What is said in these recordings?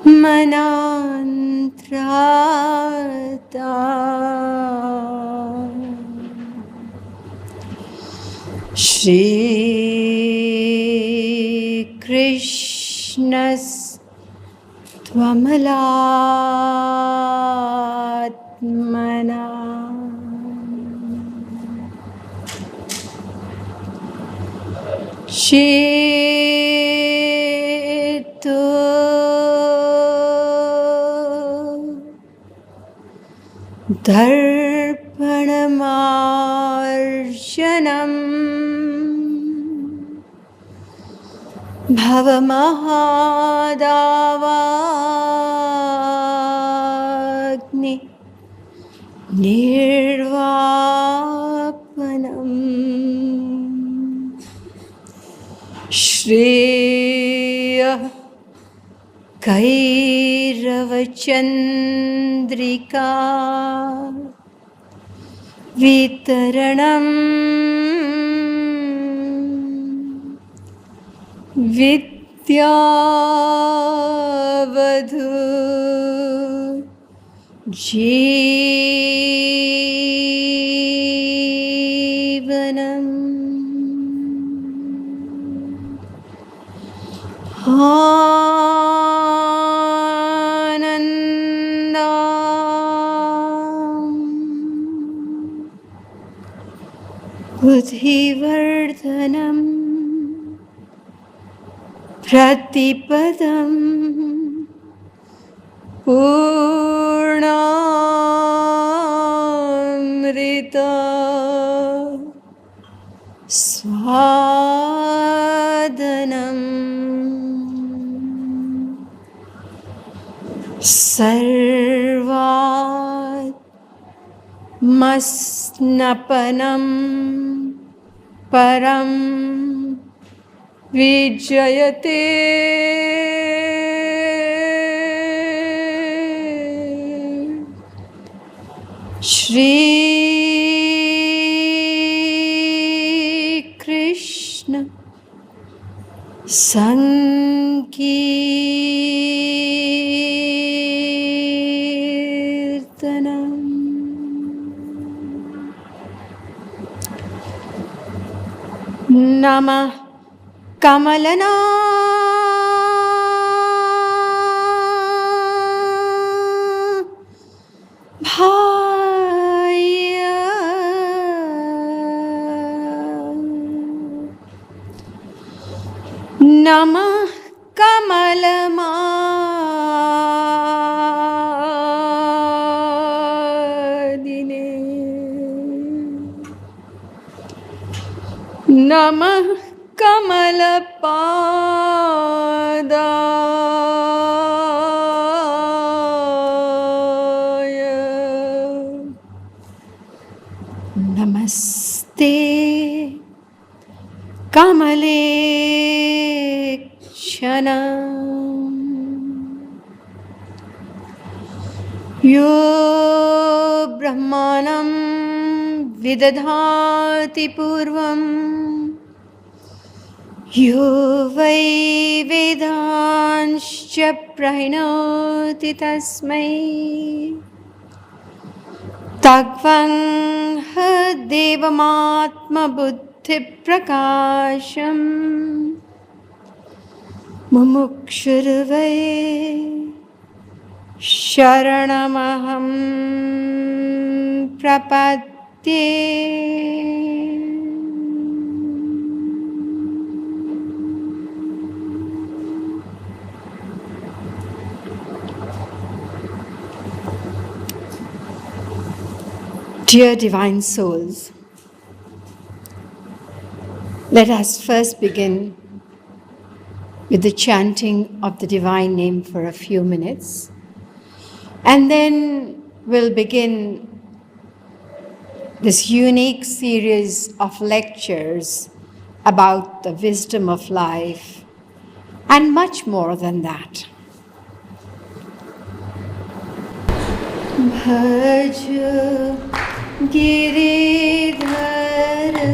Manantrata Shri Krishna's Tvamalatmana Chetu Darpanamarjanam Bhavamahadavagni Nirvapanam Shreya Rवचन्द्रिका Vitaranam Vidyavadhu Jeevanam Anandam Buddhivardhanam Pratipadam Purnamrita Swadanam Sarvat Masnapanam Param Vijayate Shri Krishna Sankirtanam Namah Kamalana Bhaya Namah Kamalamadine Namah Kamalapadaya Namaste Kamale Kshanam Yo Brahmanam Vidadhati Purvam Yo Vai Vedanscha Prahinoti Tasmai Tagvang Devamatma Buddhi Prakasham Mumukshurvai Sharanamaham Prapadye Dear Divine Souls, let us first begin with the chanting of the Divine Name for a few minutes, and then we'll begin this unique series of lectures about the wisdom of life and much more than that. Bhaj Giridhara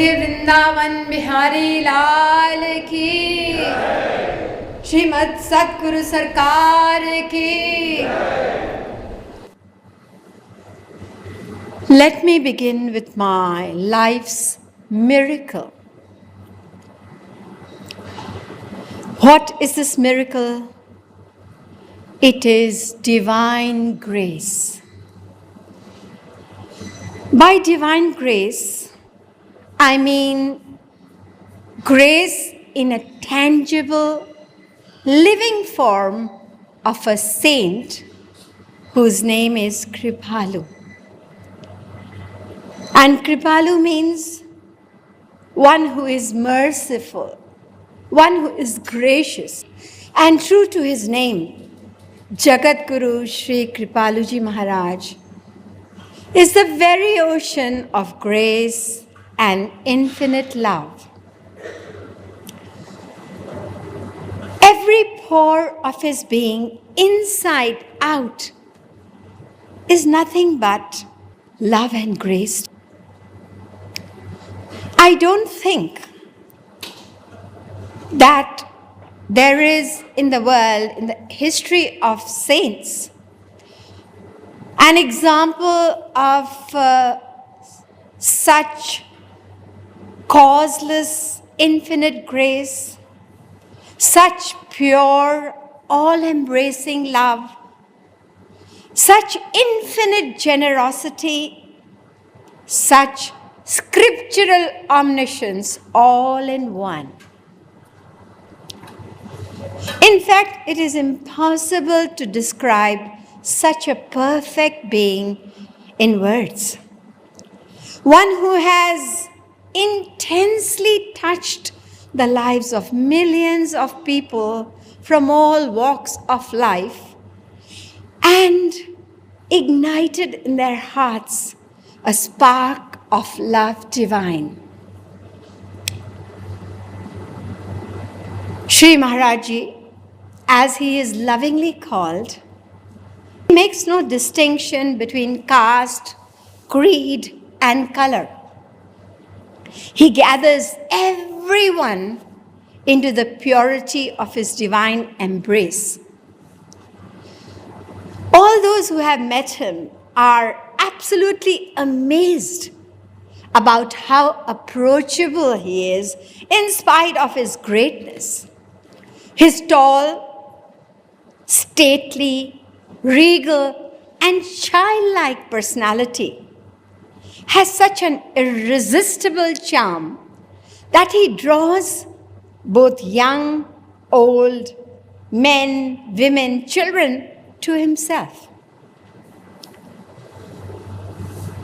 बोलिए वृंदावन बिहारी लाल की, श्रीमद् सद्गुरु सरकार की। Let me begin with my life's miracle. What is this miracle? It is divine grace. By divine grace, I mean grace in a tangible, living form of a saint whose name is Kripalu. And Kripalu means one who is merciful, one who is gracious, and true to his name, Jagat Guru Sri Kripaluji Maharaj is the very ocean of grace and infinite love. Every pore of his being, inside out, is nothing but love and grace. I don't think that there is in the world, in the history of saints, an example of such causeless, infinite grace, such pure, all-embracing love, such infinite generosity, such scriptural omniscience, all in one. In fact, it is impossible to describe such a perfect being in words. One who has intensely touched the lives of millions of people from all walks of life and ignited in their hearts a spark of love divine. Sri Maharaji, as he is lovingly called, makes no distinction between caste, creed, and color. He gathers everyone into the purity of his divine embrace. All those who have met him are absolutely amazed about how approachable he is in spite of his greatness. His tall, stately, regal, and childlike personality has such an irresistible charm that he draws both young, old, men, women, children to himself.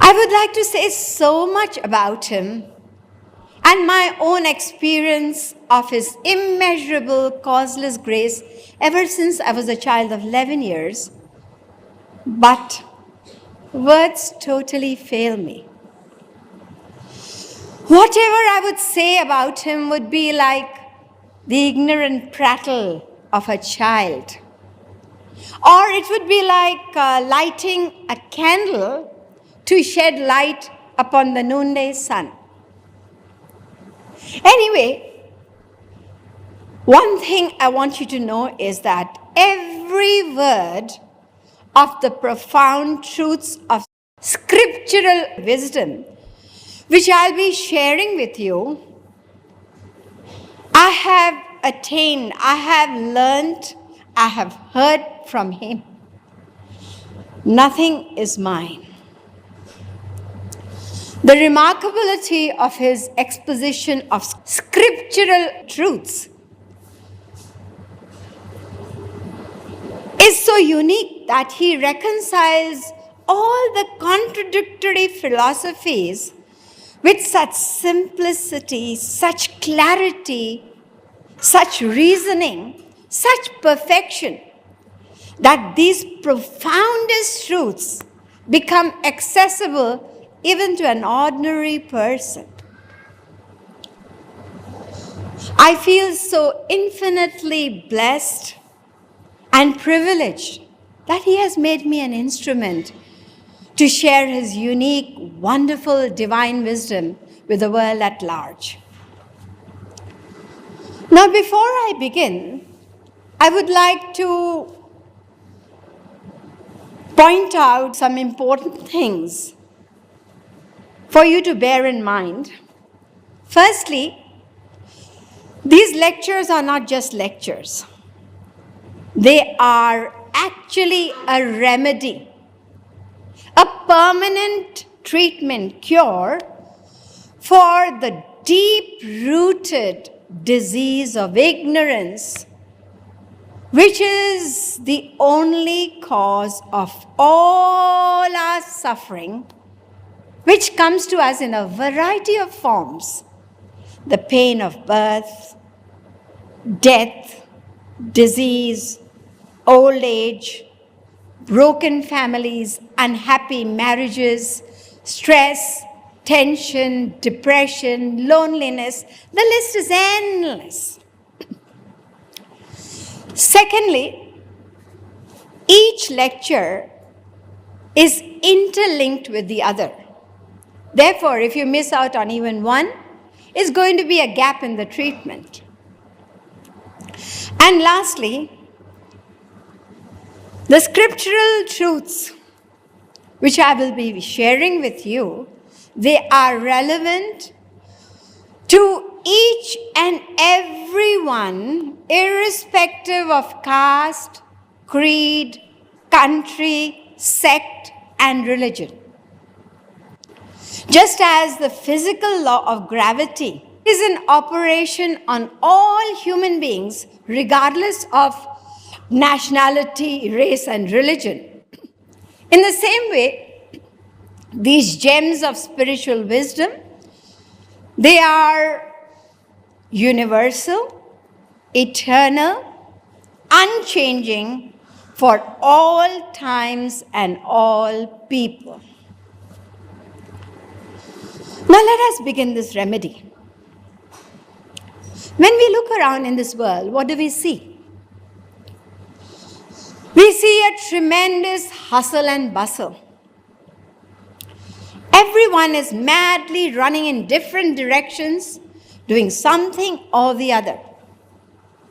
I would like to say so much about him and my own experience of his immeasurable causeless grace ever since I was a child of 11 years, but words totally fail me. Whatever I would say about him would be like the ignorant prattle of a child, or it would be like lighting a candle to shed light upon the noonday sun. Anyway, one thing I want you to know is that every word of the profound truths of scriptural wisdom, which I'll be sharing with you, I have attained, I have learned, I have heard from him. Nothing is mine. The remarkability of his exposition of scriptural truths is so unique that he reconciles all the contradictory philosophies with such simplicity, such clarity, such reasoning, such perfection, that these profoundest truths become accessible even to an ordinary person. I feel so infinitely blessed and privileged that he has made me an instrument to share his unique, wonderful divine wisdom with the world at large. Now, before I begin, I would like to point out some important things for you to bear in mind. Firstly, these lectures are not just lectures. They are actually a remedy, a permanent treatment cure for the deep-rooted disease of ignorance, which is the only cause of all our suffering, which comes to us in a variety of forms: the pain of birth, death, disease, old age, broken families, unhappy marriages, stress, tension, depression, loneliness. The list is endless. Secondly, each lecture is interlinked with the other. Therefore, if you miss out on even one, it's going to be a gap in the treatment. And lastly, the scriptural truths which I will be sharing with you, they are relevant to each and everyone, irrespective of caste, creed, country, sect, and religion. Just as the physical law of gravity is in operation on all human beings, regardless of nationality, race, and religion, in the same way, these gems of spiritual wisdom, they are universal, eternal, unchanging for all times and all people. Now let us begin this remedy. When we look around in this world, what do we see? We see a tremendous hustle and bustle. Everyone is madly running in different directions, doing something or the other.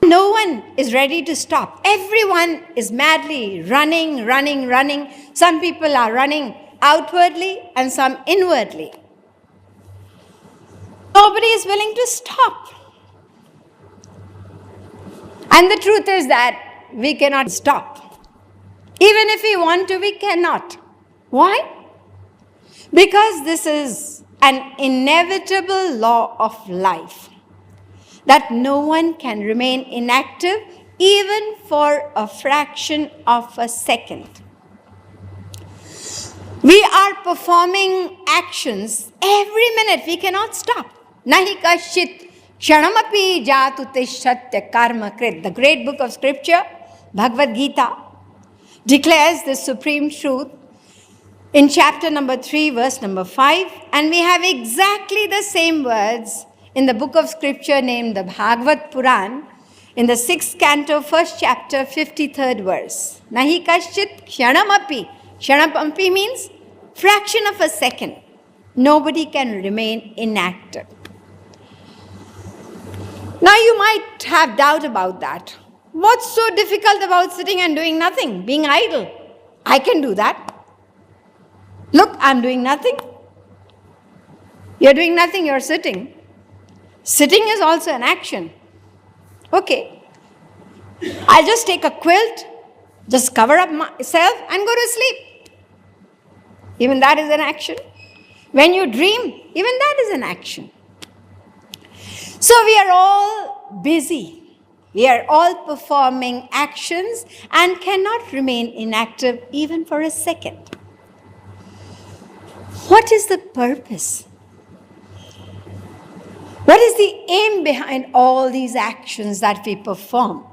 No one is ready to stop. Everyone is madly running. Some people are running outwardly and some inwardly. Nobody is willing to stop. And the truth is that we cannot stop. Even if we want to, we cannot. Why? Because this is an inevitable law of life, that no one can remain inactive even for a fraction of a second. We are performing actions every minute. We cannot stop. Nahi kashit kshanamapi jatu tishatya karma krit. The great book of scripture, Bhagavad Gita, declares the supreme truth in chapter number 3, verse number 5. And we have exactly the same words in the book of scripture named the Bhagavad Puran, in the 6th canto, 1st chapter, 53rd verse. Nahi kashit kshanamapi. Kshanamapi means fraction of a second. Nobody can remain inactive. Now you might have doubt about that. What's so difficult about sitting and doing nothing, being idle? I can do that. Look, I'm doing nothing. You're doing nothing, you're sitting. Sitting is also an action. Okay. I'll just take a quilt, just cover up myself and go to sleep. Even that is an action. When you dream, even that is an action. So we are all busy. We are all performing actions and cannot remain inactive even for a second. What is the purpose? What is the aim behind all these actions that we perform?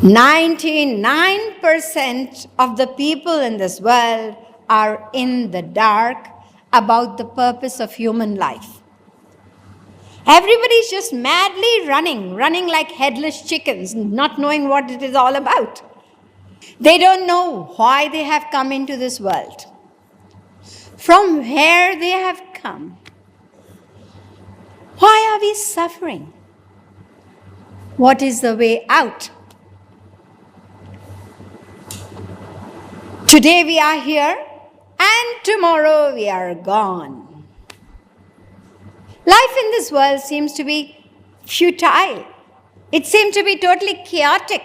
99% of the people in this world are in the dark about the purpose of human life. Everybody's just madly running like headless chickens, not knowing what it is all about. They don't know why they have come into this world, from where they have come. Why are we suffering? What is the way out? Today we are here and tomorrow we are gone. Life in this world seems to be futile. It seems to be totally chaotic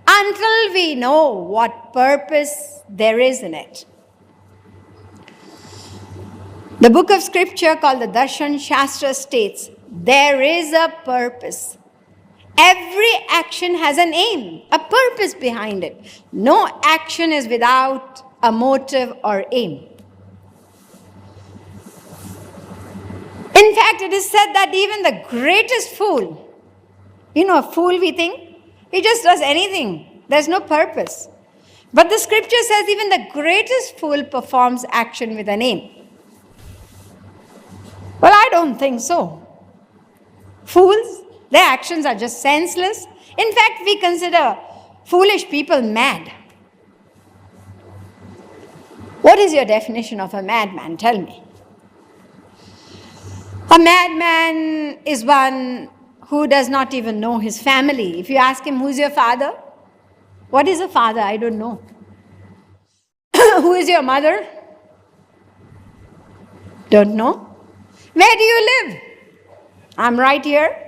until we know what purpose there is in it. The book of scripture called the Darshan Shastra states, there is a purpose. Every action has an aim, a purpose behind it. No action is without a motive or aim. In fact, it is said that even the greatest fool, a fool we think, he just does anything. There's no purpose. But the scripture says even the greatest fool performs action with an aim. Well, I don't think so. Fools, their actions are just senseless. In fact, we consider foolish people mad. What is your definition of a madman? Tell me. A madman is one who does not even know his family. If you ask him, who's your father? What is a father? I don't know. Who is your mother? Don't know. Where do you live? I'm right here.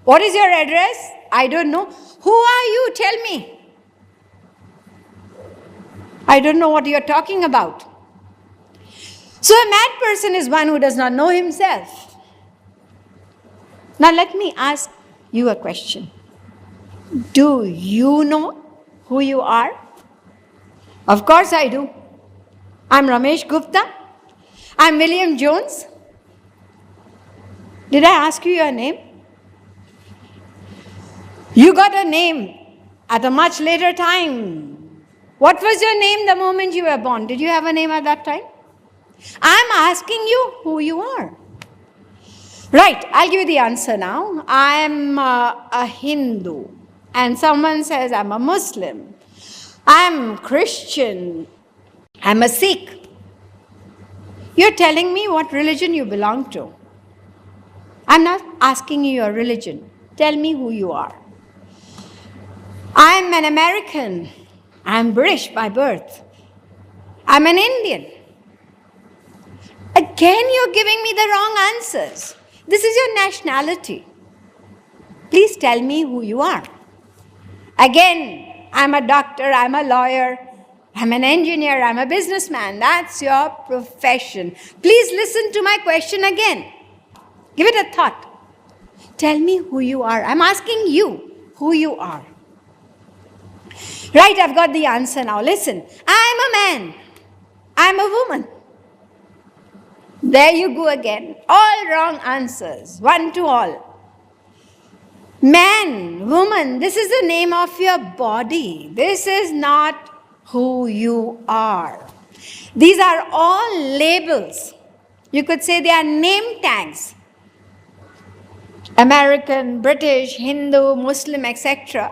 What is your address? I don't know. Who are you? Tell me. I don't know what you're talking about. So a mad person is one who does not know himself. Now let me ask you a question. Do you know who you are? Of course I do. I'm Ramesh Gupta. I'm William Jones. Did I ask you your name? You got a name at a much later time. What was your name the moment you were born? Did you have a name at that time? I'm asking you who you are. Right, I'll give you the answer now. I'm a Hindu. And someone says I'm a Muslim. I'm Christian. I'm a Sikh. You're telling me what religion you belong to. I'm not asking you your religion. Tell me who you are. I'm an American. I'm British by birth. I'm an Indian. Again, you're giving me the wrong answers. This is your nationality. Please tell me who you are. Again, I'm a doctor, I'm a lawyer, I'm an engineer, I'm a businessman. That's your profession. Please listen to my question again. Give it a thought. Tell me who you are. I'm asking you who you are. Right, I've got the answer now. Listen, I'm a man. I'm a woman. There you go again. All wrong answers. One to all. Man, woman, this is the name of your body. This is not who you are. These are all labels. You could say they are name tags. American, British, Hindu, Muslim, etc.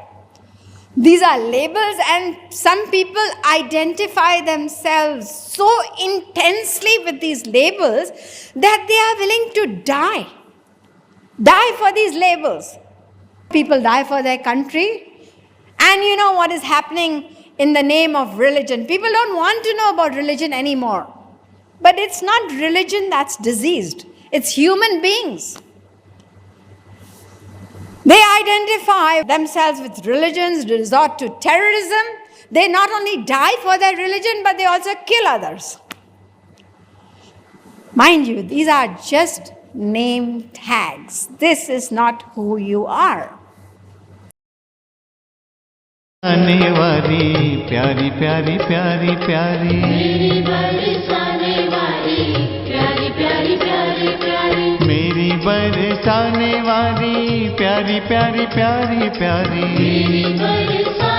These are labels, and some people identify themselves so intensely with these labels that they are willing to die. Die for these labels. People die for their country. And you know what is happening in the name of religion? People don't want to know about religion anymore. But it's not religion that's diseased. It's human beings. They identify themselves with religions, resort to terrorism. They not only die for their religion, but they also kill others. Mind you, these are just name tags. This is not who you are. आने वाली प्यारी प्यारी प्यारी प्यारी मेरी बरसाने वाली प्यारी प्यारी प्यारी प्यारी मेरी बरसाने वाली प्यारी प्यारी प्यारी प्यारी मेरी बरसाने